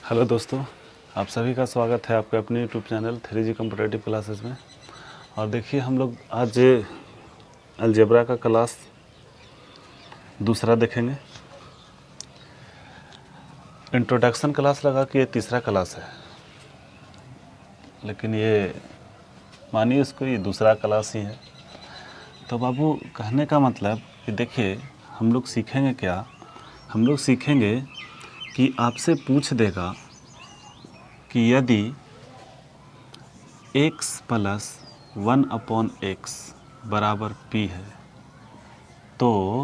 Hello दोस्तों, आप सभी का स्वागत है आपके अपने YouTube channel 3G competitive classes में। और देखिए हम लोग आज अलजेब्रा का क्लास दूसरा देखेंगे। इंट्रोडक्शन क्लास लगा कि ये तीसरा क्लास है, लेकिन ये मानिए उसको ये दूसरा क्लास ही है। तो बाबू कहने का मतलब कि देखिए हम लोग सीखेंगे क्या, हम लोग सीखेंगे कि आपसे पूछ देगा कि यदि x प्लस 1/x बराबर p है तो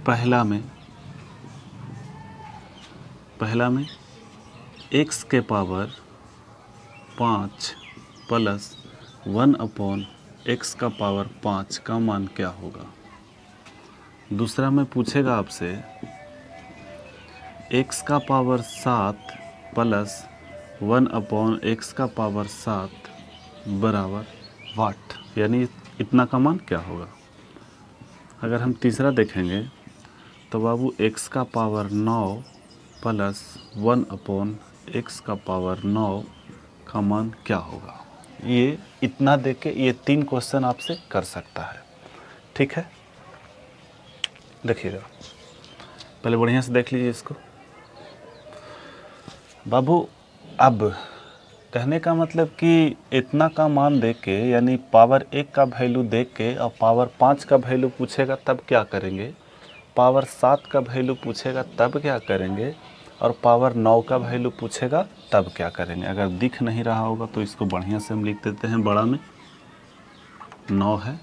पहला में x के पावर 5 प्लस 1/x का पावर 5 का मान क्या होगा। दूसरा में पूछेगा आपसे x का पावर 7 प्लस 1/x का पावर 7 बराबर वाट, यानी इतना का मान क्या होगा। अगर हम तीसरा देखेंगे तो बाबू x का पावर 9 प्लस 1/x का पावर 9 का मान क्या होगा। ये इतना देख के ये 3 क्वेश्चन आपसे कर सकता है, ठीक है। देखिएगा, पहले बढ़िया से देख लीजिए इसको बाबू। अब कहने का मतलब कि इतना का मान देख के, यानी पावर 1 का वैल्यू देख के और पावर 5 का वैल्यू पूछेगा तब क्या करेंगे, पावर 7 का वैल्यू पूछेगा तब क्या करेंगे, और पावर 9 का वैल्यू पूछेगा तब क्या करेंगे। अगर दिख नहीं रहा होगा तो इसको बढ़िया से हम लिख देते हैं, बड़ा में 9 है।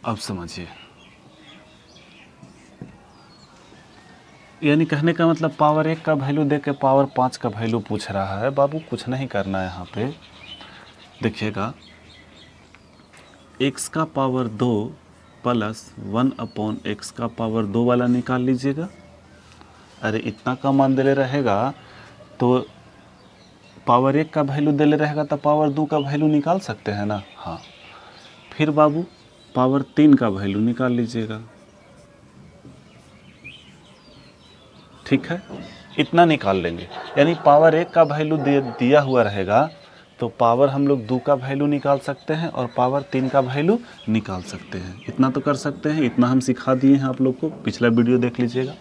अब समझिए, यानी कहने का मतलब पावर 1 का वैल्यू दे के पावर 5 का वैल्यू पूछ रहा है। बाबू कुछ नहीं करना है यहाँ पे, देखिएगा x का पावर 2 प्लस 1/x का पावर 2 वाला निकाल लीजिएगा। अरे इतना का मान दे रहेगा तो पावर 1 का वैल्यू दे रहेगा तो पावर 2 का वैल्यू निकाल सकते हैं ना। हाँ, फिर बाबू पावर 3 का वैल्यू निकाल लीजिएगा, ठीक है। इतना निकाल लेंगे, यानी पावर 1 का वैल्यू दिया हुआ रहेगा तो पावर हम लोग 2 का वैल्यू निकाल सकते हैं और पावर 3 का वैल्यू निकाल सकते हैं। इतना तो कर सकते हैं, इतना हम सिखा दिए हैं आप लोग को, पिछला वीडियो देख लीजिएगा।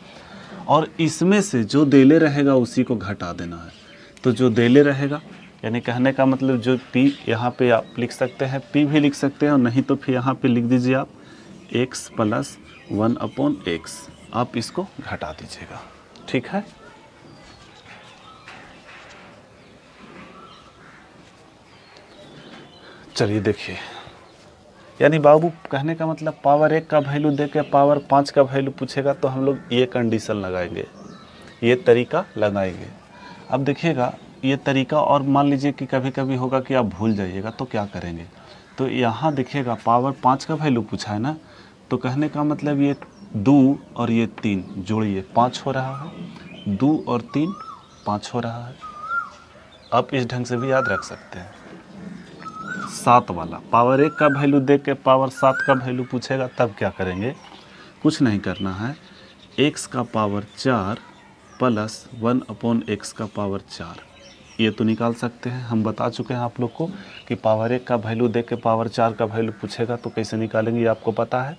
और इसमें से जो देले रहेगा उसी को घटा देना है। तो जो देले रहेगा, यानी कहने का मतलब जो p यहाँ पे आप लिख सकते हैं, p भी लिख सकते हैं, और नहीं तो फिर यहाँ पे लिख दीजिए आप x प्लस 1/x, आप इसको घटा दीजिएगा, ठीक है। चलिए देखिए, यानी बाबू कहने का मतलब पावर 1 का वैल्यू दे के पावर 5 का वैल्यू पूछेगा तो हम लोग ये कंडीशन लगाएंगे, ये तरीका लगाएंगे। अब देखिएगा ये तरीका, और मान लीजिए कि कभी कभी होगा कि आप भूल जाइएगा तो क्या करेंगे। तो यहाँ देखिएगा पावर 5 का वैल्यू पूछा है ना, तो कहने का मतलब ये 2 और ये 3 जोड़िए 5 हो रहा है, 2 और 3 5 हो रहा है। आप इस ढंग से भी याद रख सकते हैं। 7 वाला पावर 1 का वैल्यू देख के पावर 7 का वैल्यू पूछेगा तब क्या करेंगे, कुछ नहीं करना है, x का पावर 4 प्लस 1/x का पावर 4, ये तो निकाल सकते हैं। हम बता चुके हैं आप लोग को कि पावर 1 का वैल्यू देख के पावर 4 का वैल्यू पूछेगा तो कैसे निकालेंगे, ये आपको पता है।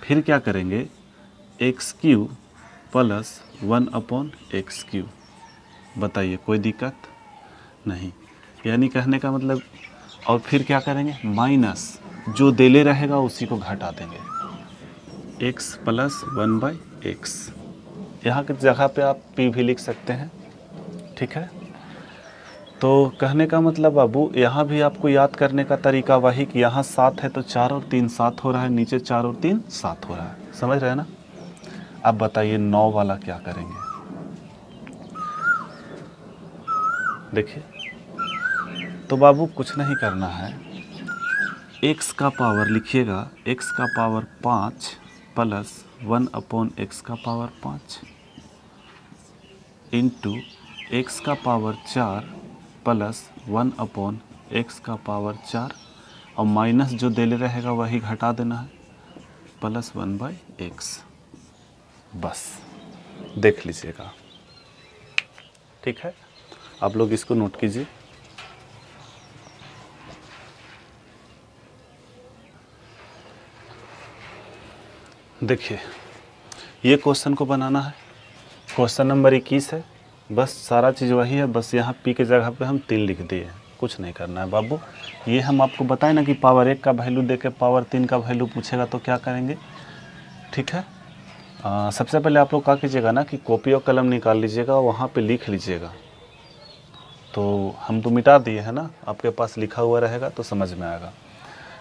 फिर क्या करेंगे, x³ प्लस 1/x³, बताइए कोई दिक्कत नहीं, यानी कहने का मतलब। और फिर क्या करेंगे, माइनस जो देले रहेगा उसी को घटा देंगे, x प्लस 1/x, यहाँ की जगह पे आप p भी लिख सकते हैं, ठीक है। तो कहने का मतलब बाबू यहाँ भी आपको याद करने का तरीका वही कि यहाँ 7 है तो 4 और 3 7 हो रहा है, नीचे 4 और 3 7 हो रहा है, समझ रहे हैं ना। अब बताइए 9 वाला क्या करेंगे, देखिए। तो बाबू कुछ नहीं करना है, x का पावर लिखिएगा, x का पावर 5 प्लस 1/x का पावर 5 इंटू x का पावर 4 प्लस 1/x का पावर 4, और माइनस जो देले रहेगा वही घटा देना है, प्लस 1/x। बस देख लीजिएगा, ठीक है। आप लोग इसको नोट कीजिए। देखिए ये क्वेश्चन को बनाना है, क्वेश्चन नंबर 21 है, बस सारा चीज़ वही है, बस यहाँ पी के जगह पे हम 3 लिख दिए हैं, कुछ नहीं करना है बाबू। ये हम आपको बताएं ना कि पावर 1 का वैल्यू दे के पावर 3 का वैल्यू पूछेगा तो क्या करेंगे, ठीक है। सबसे पहले आप लोग क्या कीजिएगा ना कि कॉपी और कलम निकाल लीजिएगा, वहाँ पे लिख लीजिएगा। तो हम तो मिटा दिए हैं ना, आपके पास लिखा हुआ रहेगा तो समझ में आएगा।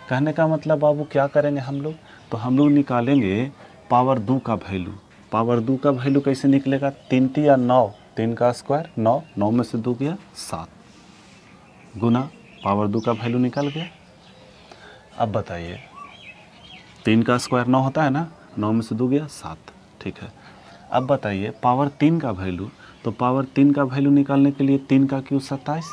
कहने का मतलब बाबू क्या करेंगे हम लोग, तो हम लोग निकालेंगे पावर 2 का वैल्यू। पावर 2 का वैल्यू कैसे निकलेगा, 3 तिया 9, 3 का स्क्वायर 9, 9 में से 2 गया 7, गुना पावर 2 का वैल्यू निकल गया। अब बताइए 3 का स्क्वायर 9 होता है ना, 9 में से 2 गया 7, ठीक है। अब बताइए पावर 3 का वैल्यू, तो पावर 3 का वैल्यू निकालने के लिए 3 का क्यूब 27,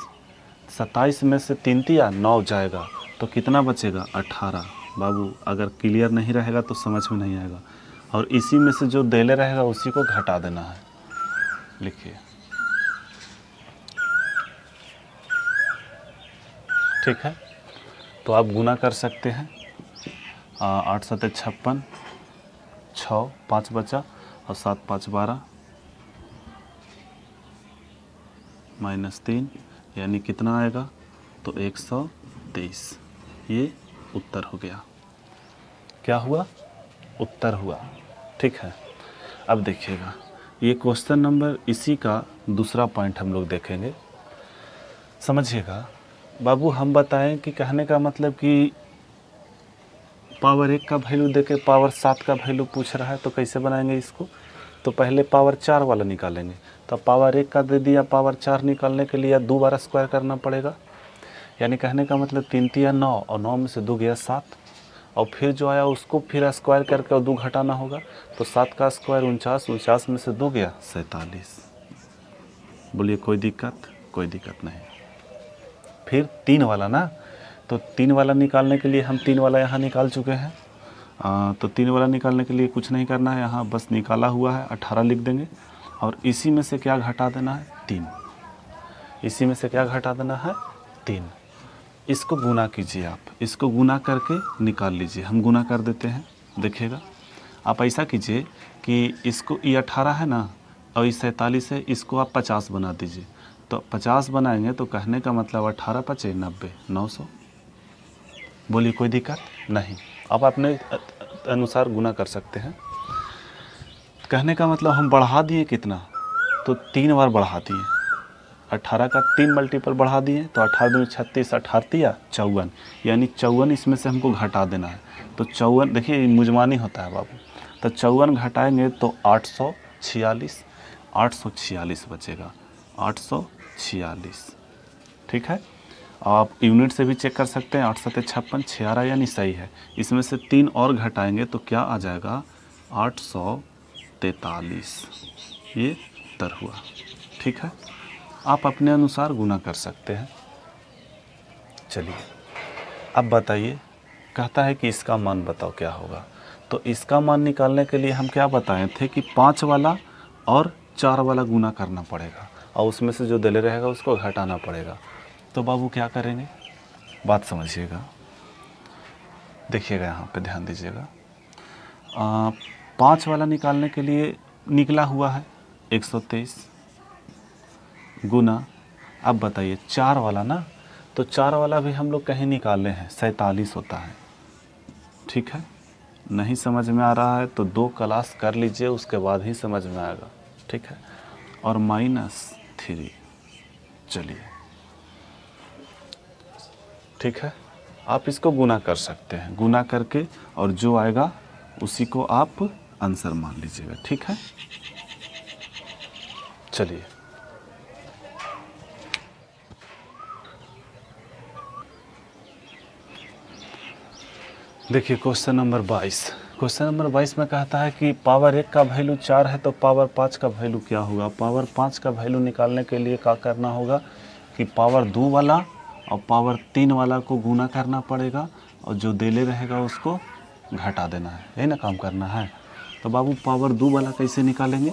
27 में से 3 तिया 9 जाएगा तो कितना बचेगा 18। बाबू अगर क्लियर नहीं रहेगा तो समझ में नहीं आएगा, और इसी में से जो देले रहेगा उसी को घटा देना है। लिखिए, ठीक है। तो आप गुना कर सकते हैं, 8 7 56, 6 5 बचा और 7 5 12 -3, यानी कितना आएगा, तो 123। ये उत्तर हो गया। क्या हुआ, उत्तर हुआ, ठीक है। अब देखिएगा ये क्वेश्चन नंबर इसी का दूसरा पॉइंट हम लोग देखेंगे, समझिएगा। बाबू हम बताएं कि कहने का मतलब कि पावर 1 का वैल्यू देके पावर 7 का वैल्यू पूछ रहा है तो कैसे बनाएंगे इसको, तो पहले पावर 4 वाला निकालेंगे। तो पावर 1 का दे दिया, पावर 4 निकालने के लिए 2 बार स्क्वायर करना पड़ेगा, यानी कहने का मतलब 3 तिया 9 और 9 में से 2 गया 7, और फिर जो आया उसको फिर स्क्वायर करके और 2 घटाना होगा, तो 7 का स्क्वायर 49, 49 में से 2 गया 47। बोलिए कोई दिक्कत, कोई दिक्कत नहीं। फिर 3 वाला ना, तो 3 वाला निकालने के लिए हम 3 वाला यहाँ निकाल चुके हैं। तो 3 वाला निकालने के लिए कुछ नहीं करना है, यहाँ बस निकाला हुआ है 18 लिख देंगे, और इसी में से क्या घटा देना है 3, इसी में से क्या घटा देना है 3। इसको गुना कीजिए, आप इसको गुना करके निकाल लीजिए, हम गुना कर देते हैं। देखिएगा आप ऐसा कीजिए कि इसको ये 18 है ना और ये 47 है, इसको आप 50 बना दीजिए। तो 50 बनाएंगे तो कहने का मतलब 18 पचे 90, 900। बोलिए कोई दिक्कत नहीं, आप अपने अनुसार गुना कर सकते हैं। कहने का मतलब हम बढ़ा दिए कितना, तो 3 बार बढ़ा दिए, 18 का 3 मल्टीपल बढ़ा दिए, तो 18 दूनी 36, 18 तिया 54, यानी 54 इसमें से हमको घटा देना है। तो 54 देखिए मुजमानी होता है बाबू, तो 54 घटाएंगे तो 846, 846 बचेगा, 846, ठीक है। आप यूनिट से भी चेक कर सकते हैं, 8 7 56, 6 यानी सही है। इसमें से 3 और घटाएंगे तो क्या आ जाएगा 843, ये उत्तर हुआ, ठीक है। आप अपने अनुसार गुना कर सकते हैं। चलिए अब बताइए, कहता है कि इसका मान बताओ क्या होगा। तो इसका मान निकालने के लिए हम क्या बताए थे कि 5 वाला और 4 वाला गुना करना पड़ेगा, और उसमें से जो दिले रहेगा उसको घटाना पड़ेगा। तो बाबू क्या करेंगे, बात समझिएगा, देखिएगा यहाँ पे ध्यान दीजिएगा। 5 वाला निकालने के लिए निकला हुआ है 123 गुना, अब बताइए 4 वाला ना, तो 4 वाला भी हम लोग कहीं निकाले हैं 47 होता है, ठीक है। नहीं समझ में आ रहा है तो 2 क्लास कर लीजिए, उसके बाद ही समझ में आएगा, ठीक है। और -3, चलिए ठीक है। आप इसको गुना कर सकते हैं, गुना करके और जो आएगा उसी को आप आंसर मान लीजिएगा, ठीक है। चलिए देखिए क्वेश्चन नंबर 22। क्वेश्चन नंबर 22 में कहता है कि पावर 1 का वैल्यू 4 है तो पावर 5 का वैल्यू क्या होगा। पावर 5 का वैल्यू निकालने के लिए क्या करना होगा कि पावर 2 वाला और पावर 3 वाला को गुना करना पड़ेगा, और जो देले रहेगा उसको घटा देना है, यही ना काम करना है। तो तो बाबू पावर 2 वाला कैसे निकालेंगे,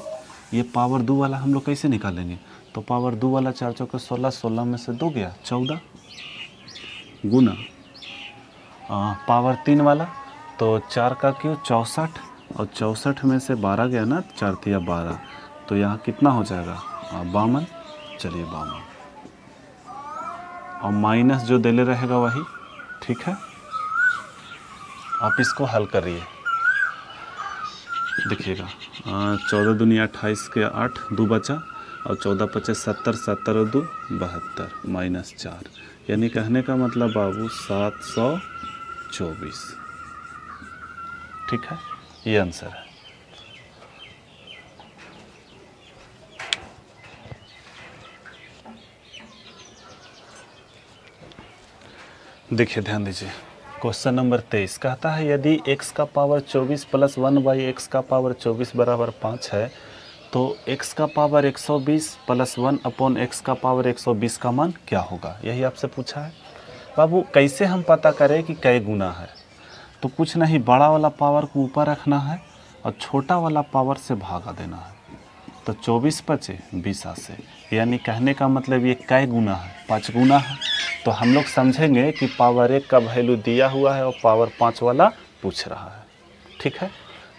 ये पावर 2 वाला हम लोग कैसे निकालेंगे, तो पावर 2 वाला 4 चौके 16, 16 में से 2 गया 14 गुना पावर 3 वाला तो 4 का क्यों 64 और 64 में से 12 गया ना, 4 तिया 12, तो यहाँ कितना हो जाएगा 52। चलिए 52 और माइनस जो देले रहेगा वही, ठीक है। आप इसको हल करिए, देखिएगा 14 दूनी 28 के 8 2 बचा और 14 पचे 70, 70 और 2 72 -4, यानी कहने का मतलब बाबू 724, ठीक है, ये आंसर है। देखिए ध्यान दीजिए, क्वेश्चन नंबर 23 कहता है यदि x का पावर 24 प्लस 1/x का पावर 24 बराबर 5 है तो x का पावर 120 प्लस 1/x का पावर 120 का मान क्या होगा, यही आपसे पूछा है। बाबू कैसे हम पता करें कि कै गुना है, तो कुछ नहीं, बड़ा वाला पावर को ऊपर रखना है और छोटा वाला पावर से भागा देना है, तो 24 बचे 20 से, यानी कहने का मतलब ये कै गुना है, 5 गुना है। तो हम लोग समझेंगे कि पावर 1 का वैल्यू दिया हुआ है और पावर 5 वाला पूछ रहा है, ठीक है।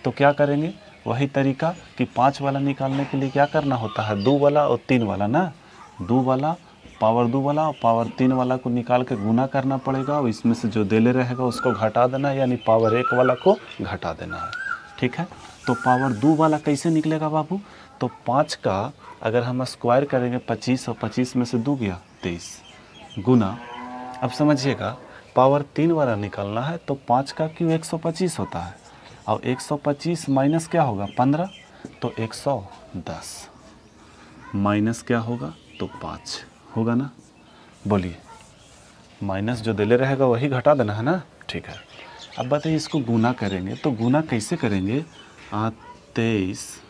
तो क्या करेंगे, वही तरीका कि 5 वाला निकालने के लिए क्या करना होता है, 2 वाला और 3 वाला ना, 2 वाला पावर 2 वाला और पावर 3 वाला को निकाल के गुना करना पड़ेगा और इसमें से जो देले रहेगा उसको घटा देना है, यानी पावर 1 वाला को घटा देना है, ठीक है। तो पावर 2 वाला कैसे निकलेगा बाबू, तो 5 का अगर हम स्क्वायर करेंगे 25 और 25 में से 2 गया 23 गुना, अब समझिएगा पावर 3 वाला निकालना है तो 5 का क्यों 125 होता है और 125 माइनस क्या होगा 15, तो 110 माइनस क्या होगा तो 5 होगा ना, बोलिए, माइनस जो दिले रहेगा वही घटा देना है ना, ठीक है। अब बताइए इसको गुना करेंगे तो गुना कैसे करेंगे, 23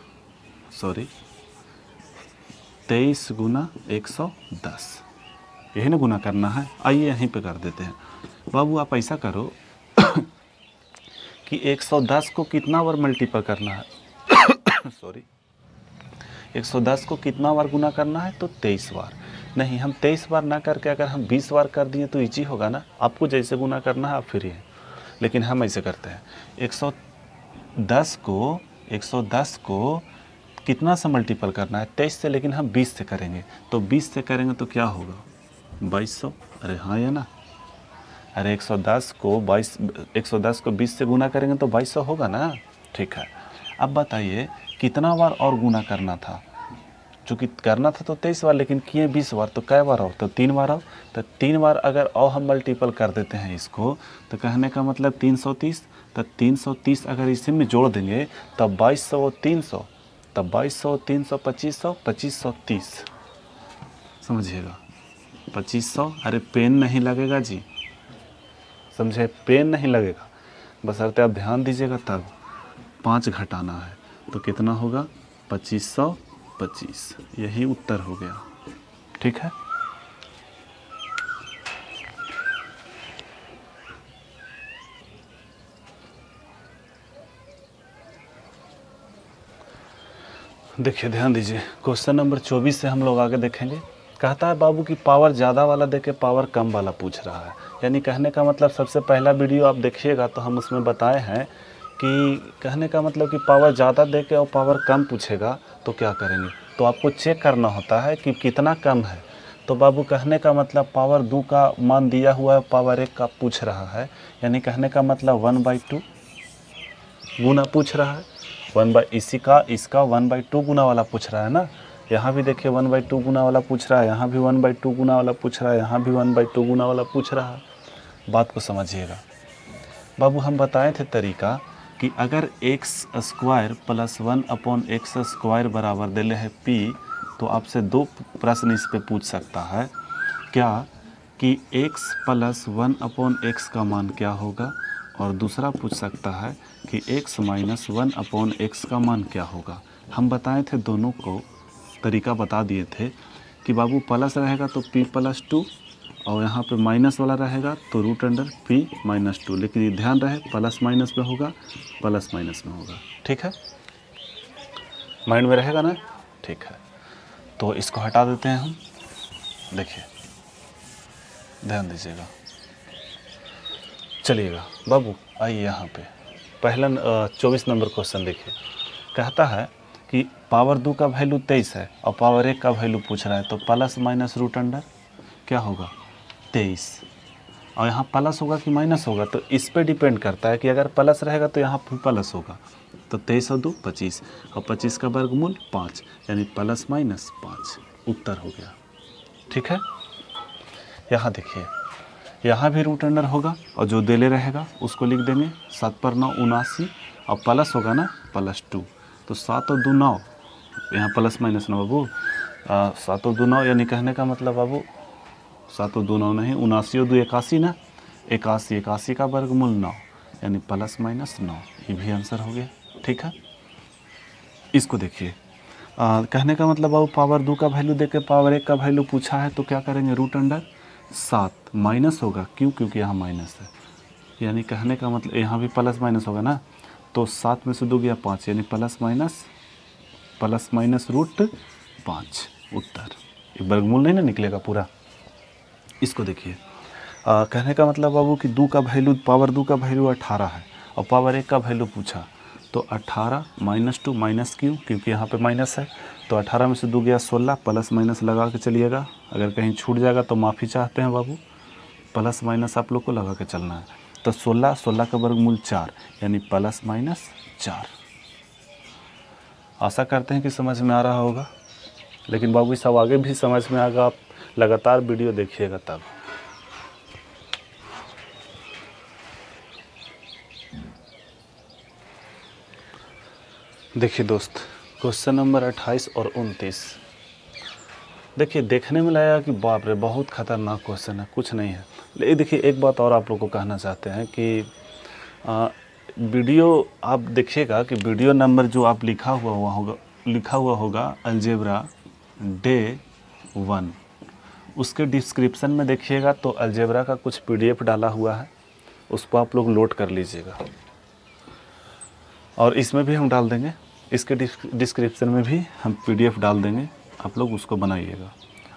गुना 110, यही ना गुना करना है। आइए यहीं पे कर देते हैं बाबू, आप ऐसा करो कि 110 को कितना बार मल्टीपल करना है 110 को कितना बार गुना करना है, तो 23 बार। नहीं, हम 23 बार ना करके अगर हम 20 बार कर दिए तो ईजी होगा ना, आपको जैसे गुना करना है आप फ्री हैं, लेकिन हम ऐसे करते हैं 110 को कितना से मल्टीपल करना है 23 से, लेकिन हम 20 से करेंगे, तो 20 से करेंगे तो क्या होगा 2200, अरे हाँ या ना, अरे 110 को 20 से गुना करेंगे तो 2200 होगा ना, ठीक है। अब बताइए कितना बार और गुना करना था, चूँकि करना था तो 23 बार, लेकिन किए 20 बार, तो कै बार और, तो 3 बार और, तो 3 बार अगर और हम मल्टीपल कर देते हैं इसको, तो कहने का मतलब 330, तो 330 अगर इसी में जोड़ देंगे तब 2200 और 300, तब 2200 300 2500 2530, समझिएगा 2500, अरे पेन नहीं लगेगा जी, समझे, पेन नहीं लगेगा, बस अरे आप ध्यान दीजिएगा, तब 5 घटाना है तो कितना होगा 2525, यही उत्तर हो गया, ठीक है। देखिए ध्यान दीजिए, क्वेश्चन नंबर 24 से हम लोग आगे देखेंगे। कहता है बाबू कि पावर ज़्यादा वाला देके पावर कम वाला पूछ रहा है, यानी कहने का मतलब सबसे पहला वीडियो आप देखिएगा तो हम उसमें बताए हैं कि कहने का मतलब कि पावर ज़्यादा देके और पावर कम पूछेगा तो क्या करेंगे, तो आपको चेक करना होता है कि कितना कम है। तो बाबू कहने का मतलब पावर 2 का मान दिया हुआ है, पावर 1 का पूछ रहा है, यानी कहने का मतलब 1/2 गुना पूछ रहा है, इसका 1/2 गुना वाला पूछ रहा है ना, यहाँ भी देखिए 1/2 गुना वाला पूछ रहा है, यहाँ भी 1/2 गुना वाला पूछ रहा है, यहाँ भी 1/2 गुना वाला पूछ रहा है। बात को समझिएगा बाबू, हम बताए थे तरीका कि अगर x² + 1/x² बराबर दिले है p, तो आपसे 2 प्रश्न इस पे पूछ सकता है, क्या कि x + 1/x का मान क्या होगा, और दूसरा पूछ सकता है कि x - 1/x का मान क्या होगा। हम बताए थे, दोनों को तरीका बता दिए थे कि बाबू प्लस रहेगा तो p + 2 और यहाँ पे माइनस वाला रहेगा तो √p - 2, लेकिन ये ध्यान रहे प्लस माइनस में होगा, प्लस माइनस में होगा, ठीक है। माइंड में रहेगा ना, ठीक है। तो इसको हटा देते हैं हम। देखिए ध्यान दीजिएगा, चलिएगा बाबू आइए यहाँ पे पहला 24 नंबर क्वेश्चन देखिए। कहता है कि पावर 2 का वैल्यू 23 है और पावर 1 का वैल्यू पूछ रहा है, तो प्लस माइनस रूट अंडर क्या होगा 23, और यहाँ प्लस होगा कि माइनस होगा, तो इस पे डिपेंड करता है कि अगर प्लस रहेगा तो यहाँ भी प्लस होगा। तो 23 और 2 25 और 25 का वर्गमूल 5, यानी प्लस माइनस 5 उत्तर हो गया। ठीक है, यहाँ देखिए यहाँ भी रूट अंडर होगा और जो देले रहेगा उसको लिख देंगे 7 पर 9 79 और प्लस होगा ना +2, तो 7 और 2 9, यहाँ प्लस माइनस 9 बाबू 7 और 2 9, यानी कहने का मतलब बाबू 7 और 2 9 नहीं, 79 और 2 81 ना, 81 81 का वर्गमूल 9, यानी प्लस माइनस 9, ये भी आंसर हो गया। ठीक है, इसको देखिए कहने का मतलब बाबू पावर 2 का वैल्यू देके पावर 1 का वैल्यू पूछा है, तो क्या करेंगे रूट अंडर 7 माइनस होगा, क्यों, क्योंकि यहाँ माइनस है, यानी कहने का मतलब यहाँ भी प्लस माइनस होगा ना, तो 7 में से 2 गया 5, यानी प्लस माइनस रूट 5 उत्तर। ये वर्गमूल नहीं ना निकलेगा पूरा। इसको देखिए कहने का मतलब बाबू कि 2 का वैल्यू पावर 2 का वैल्यू 18 है और पावर 1 का वैल्यू पूछा, तो 18 माइनस 2 माइनस क्यों, क्योंकि यहाँ पे माइनस है, तो 18 में से 2 गया 16, प्लस माइनस लगा के चलिएगा, अगर कहीं छूट जाएगा तो माफ़ी चाहते हैं बाबू, प्लस माइनस आप लोग को लगा के चलना है। तो 16 का वर्गमूल 4, यानी प्लस माइनस 4। आशा करते हैं कि समझ में आ रहा होगा, लेकिन बाबू सब आगे भी समझ में आएगा, आप लगातार वीडियो देखिएगा तब। देखिए दोस्त क्वेश्चन नंबर 28 और 29, देखिए देखने में लगेगा कि बाप रे बहुत खतरनाक क्वेश्चन है, कुछ नहीं है। लेकिन देखिए एक बात और आप लोग को कहना चाहते हैं कि वीडियो आप देखिएगा कि वीडियो नंबर जो आप लिखा हुआ होगा अलजेब्रा डे 1, उसके डिस्क्रिप्शन में देखिएगा तो अलजेब्रा का कुछ PDF डाला हुआ है, उसको आप लोग लोड कर लीजिएगा, और इसमें भी हम डाल देंगे, इसके डिस्क्रिप्शन में भी हम PDF डाल देंगे, आप लोग उसको बनाइएगा।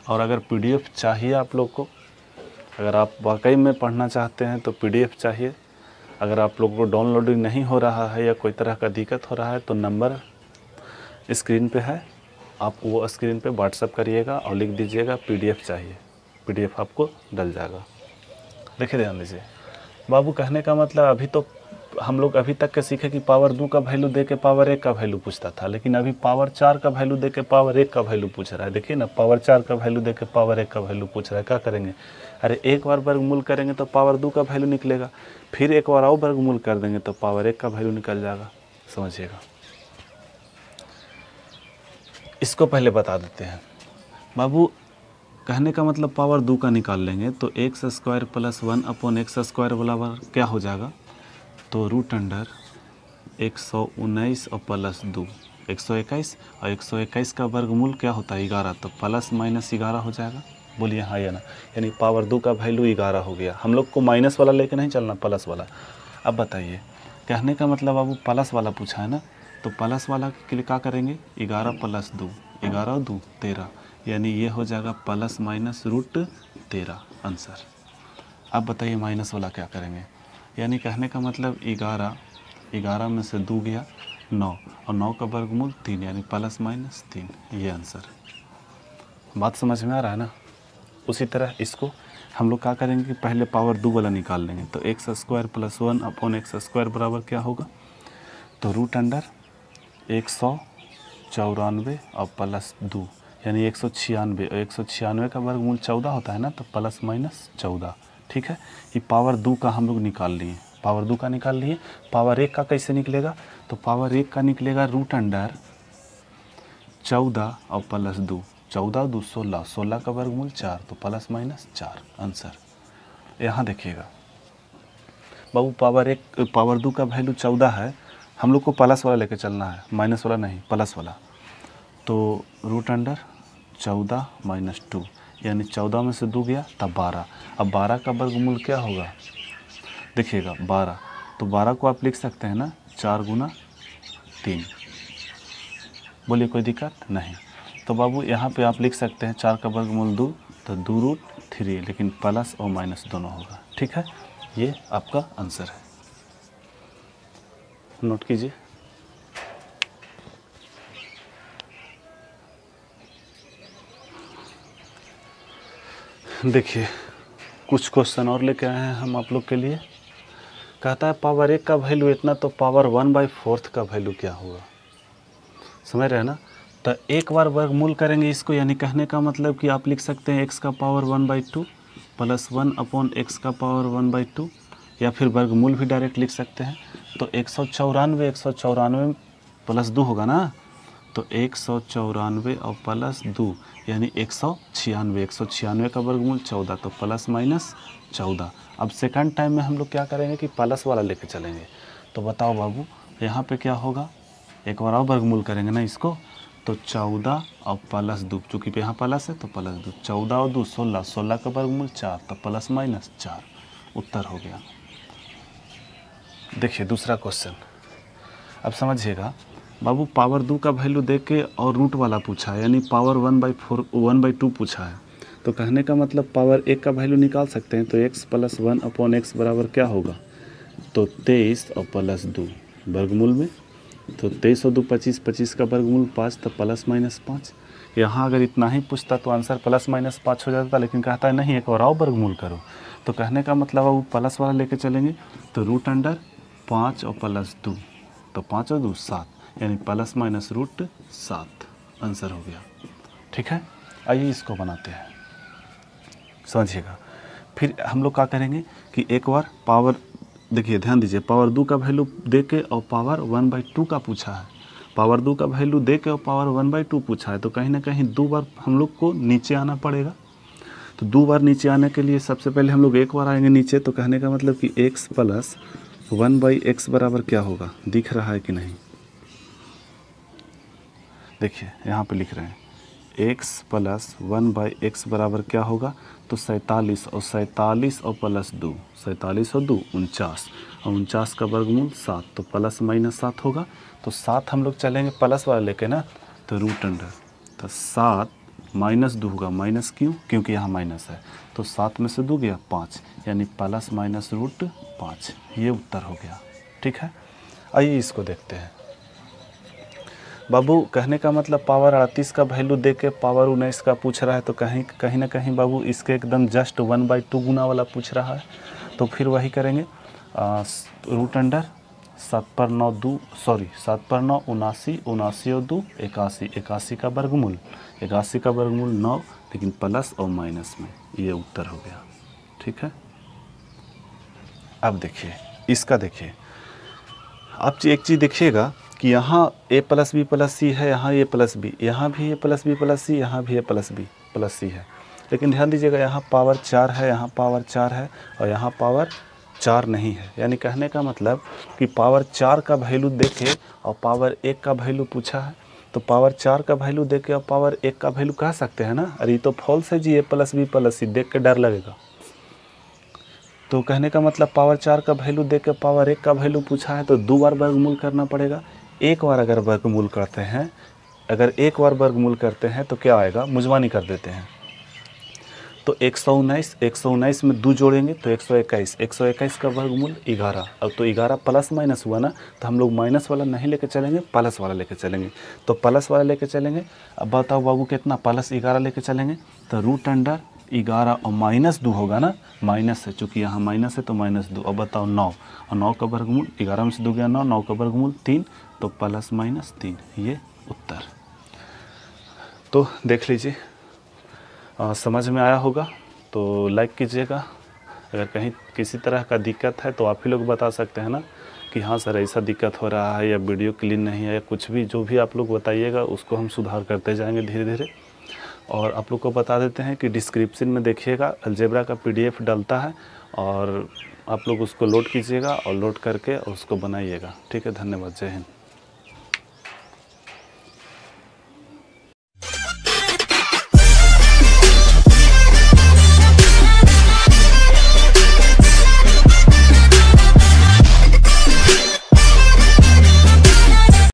और अगर PDF चाहिए आप लोग को, अगर आप वाकई में पढ़ना चाहते हैं तो PDF चाहिए, अगर आप लोग को डाउनलोडिंग नहीं हो रहा है या कोई तरह का दिक्कत हो रहा है तो नंबर स्क्रीन पे है, आप वो स्क्रीन पे व्हाट्सअप करिएगा और लिख दीजिएगा PDF चाहिए, PDF आपको डल जाएगा। देखिए ध्यान दीजिए बाबू, कहने का मतलब अभी तो हम लोग अभी तक के सीखे कि पावर 2 का वैल्यू दे के पावर 1 का वैल्यू पूछता था, लेकिन अभी पावर 4 का वैल्यू दे के पावर 1 का वैल्यू पूछ रहा है। देखिए ना, पावर 4 का वैल्यू दे के पावर 1 का वैल्यू पूछ रहा है, क्या करेंगे, अरे एक बार वर्गमूल करेंगे तो पावर 2 का वैल्यू निकलेगा, फिर एक बार और वर्गमूल कर देंगे तो पावर 1 का वैल्यू निकल जाएगा, समझिएगा। इसको पहले बता देते हैं बाबू, कहने का मतलब पावर 2 का निकाल लेंगे तो x square plus 1 upon x square बराबर क्या हो जाएगा, तो रूट अंडर 119 और प्लस 2 121, और 121 का वर्गमूल क्या होता है 11, तो प्लस माइनस 11 हो जाएगा। बोलिए हाँ या ना, यानी पावर 2 का वैल्यू 11 हो गया। हम लोग को माइनस वाला लेके नहीं चलना, प्लस वाला। अब बताइए, कहने का मतलब बाबू प्लस वाला पूछा है ना, तो प्लस वाला के लिए क्या करेंगे, 11 प्लस 2 11 2 13, यानी ये हो जाएगा प्लस माइनस रूट 13 आंसर। अब बताइए माइनस वाला क्या करेंगे, यानी कहने का मतलब 11 में से 2 गया 9 और 9 का वर्गमूल 3, यानी प्लस माइनस 3, ये आंसर। बात समझ में आ रहा है ना। उसी तरह इसको हम लोग क्या करेंगे कि पहले पावर 2 वाला निकाल लेंगे, तो x square plus 1 upon x square बराबर क्या होगा, तो रूट अंडर 194 और प्लस 2, यानी 196, और 196 का वर्गमूल 14 होता है ना, तो प्लस माइनस 14। ठीक है, ये पावर 2 का हम लोग निकाल लिए, पावर 2 का निकाल लिए। पावर 1 का कैसे निकलेगा, तो पावर 1 का निकलेगा रूट अंडर 14 और प्लस 2, 14 2 16, 16 का वर्गमूल 4, तो प्लस माइनस 4 आंसर। यहाँ देखिएगा बाबू, पावर 2 का वैल्यू 14 है, हम लोग को प्लस वाला लेके चलना है, माइनस वाला नहीं, प्लस वाला। तो रूट अंडर 14 माइनस 2, यानी 14 में से 2 गया तब 12। अब 12 का वर्गमूल क्या होगा, देखिएगा 12, तो 12 को आप लिख सकते हैं ना 4 गुना 3, बोलिए कोई दिक्कत नहीं। तो बाबू यहाँ पे आप लिख सकते हैं 4 का वर्गमूल 2, तो 2√3, लेकिन प्लस और माइनस दोनों होगा। ठीक है, ये आपका आंसर है, नोट कीजिए। देखिए कुछ क्वेश्चन और लेके आए हैं हम आप लोग के लिए। कहता है पावर 1 का वैल्यू इतना, तो पावर 1/4 का वैल्यू क्या होगा, समझ रहे हैं ना। तो एक बार वर्गमूल करेंगे इसको, यानी कहने का मतलब कि आप लिख सकते हैं x का पावर 1/2 प्लस 1/x का पावर 1/2, या फिर वर्गमूल भी डायरेक्ट लिख सकते हैं। तो 194 प्लस 2 होगा ना, तो 194 और प्लस 2 यानी 196 का वर्गमूल 14, तो प्लस माइनस 14। अब सेकंड टाइम में हम लोग क्या करेंगे कि प्लस वाला लेके चलेंगे। तो बताओ बाबू यहाँ पे क्या होगा, एक बार और वर्गमूल करेंगे ना इसको, तो 14 और प्लस 2, चूँकि यहाँ प्लस है तो प्लस 2, 14 और 2 16, 16 का वर्गमूल 4, तो प्लस माइनस 4, उत्तर हो गया। देखिए दूसरा क्वेश्चन, अब समझिएगा बाबू, पावर 2 का वैल्यू दे के और रूट वाला पूछा है, यानी पावर 1/2 पूछा है। तो कहने का मतलब पावर 1 का वैल्यू निकाल सकते हैं, तो x + 1/x बराबर क्या होगा, तो 23 और प्लस 2 वर्गमूल में, तो 23 और 2 25, 25 का वर्गमूल 5, तो प्लस माइनस 5। यहाँ अगर इतना ही पूछता तो आंसर प्लस माइनस 5 हो जाता, लेकिन कहता है नहीं एक और आओ वर्गमूल करो। तो कहने का मतलब वो प्लस वाला लेके चलेंगे, तो √5 और प्लस 2, तो 5 और 2 7, यानी प्लस माइनस √7 आंसर हो गया। ठीक है, आइए इसको बनाते हैं, समझिएगा। फिर हम लोग क्या करेंगे कि एक बार पावर, देखिए ध्यान दीजिए, पावर 2 का वैल्यू दे के और पावर 1/2 का पूछा है। पावर 2 का वैल्यू दे के और पावर 1/2 पूछा है, तो कहीं ना कहीं 2 बार हम लोग को नीचे आना पड़ेगा। तो 2 बार नीचे आने के लिए सबसे पहले हम लोग एक बार आएंगे नीचे, तो कहने का मतलब कि x + 1/x बराबर क्या होगा, दिख रहा है कि नहीं। देखिए यहाँ पे लिख रहे हैं x + 1/x बराबर क्या होगा, तो 47 और प्लस 2, 47 और 2 49, और 49 का वर्गमूल 7, तो प्लस माइनस 7 होगा। तो 7 हम लोग चलेंगे प्लस वाला लेके ना, तो √, तो 7 माइनस 2 होगा, माइनस क्यों, क्योंकि यहाँ माइनस है, तो 7 में से 2 गया 5, यानी प्लस माइनस √5, ये उत्तर हो गया। ठीक है, आइए इसको देखते हैं। बाबू कहने का मतलब पावर 38 का वैल्यू दे के पावर 19 का पूछ रहा है, तो कहीं ना कहीं बाबू इसके एकदम जस्ट 1/2 गुना वाला पूछ रहा है। तो फिर वही करेंगे, √7 पर 9 2, सॉरी 7 पर 9 79, 79 और 2 81, 81 का वर्गमूल 9, लेकिन प्लस और माइनस में, ये उत्तर हो गया। ठीक है, अब देखिए इसका, देखिए आप एक चीज़ देखिएगा कि यहाँ a + b + c है, यहाँ a + b, यहाँ भी a + b + c, यहाँ भी a + b + c है। लेकिन ध्यान दीजिएगा यहाँ पावर 4 है, यहाँ पावर 4 है, और यहाँ पावर 4 नहीं है। यानी कहने का मतलब कि पावर 4 का वैल्यू देके और पावर 1 का वैल्यू पूछा है, तो पावर 4 का वैल्यू देके और पावर 1 का वैल्यू कह सकते हैं ना, अरे ये तो फॉल्स है जी, a + b + c, देख के डर लगेगा। तो कहने का मतलब पावर 4 का वैल्यू देकर पावर 1 का वैल्यू पूछा है, तो 2 बार वर्गमूल करना पड़ेगा। एक बार अगर वर्गमूल करते हैं, अगर एक बार वर्गमूल करते हैं तो क्या आएगा, मुजवानी कर देते हैं, तो 119 में 2 जोड़ेंगे तो 121 का वर्गमूल 11। अब तो 11 प्लस माइनस हुआ ना, तो हम लोग माइनस वाला नहीं लेके चलेंगे, प्लस वाला लेके चलेंगे। तो प्लस वाला लेके चलेंगे, अब बताओ बाबू कितना, प्लस 11 लेके चलेंगे, तो √11 और माइनस 2 होगा ना, माइनस है, चूँकि यहाँ माइनस है तो -2। अब बताओ 9, और 9 का वर्गमूल, 11 में से 2 गया 9, 9 का वर्गमूल 3, तो प्लस माइनस 3, ये उत्तर। तो देख लीजिए, समझ में आया होगा तो लाइक कीजिएगा। अगर कहीं किसी तरह का दिक्कत है तो आप ही लोग बता सकते हैं ना कि हाँ सर ऐसा दिक्कत हो रहा है, या वीडियो क्लीन नहीं है, या कुछ भी, जो भी आप लोग बताइएगा उसको हम सुधार करते जाएंगे धीरे धीरे। और आप लोग को बता देते हैं कि डिस्क्रिप्शन में देखिएगा अलजेब्रा का PDF डलता है, और आप लोग उसको लोड कीजिएगा और लोड करके उसको बनाइएगा। ठीक है, धन्यवाद, जय हिंद।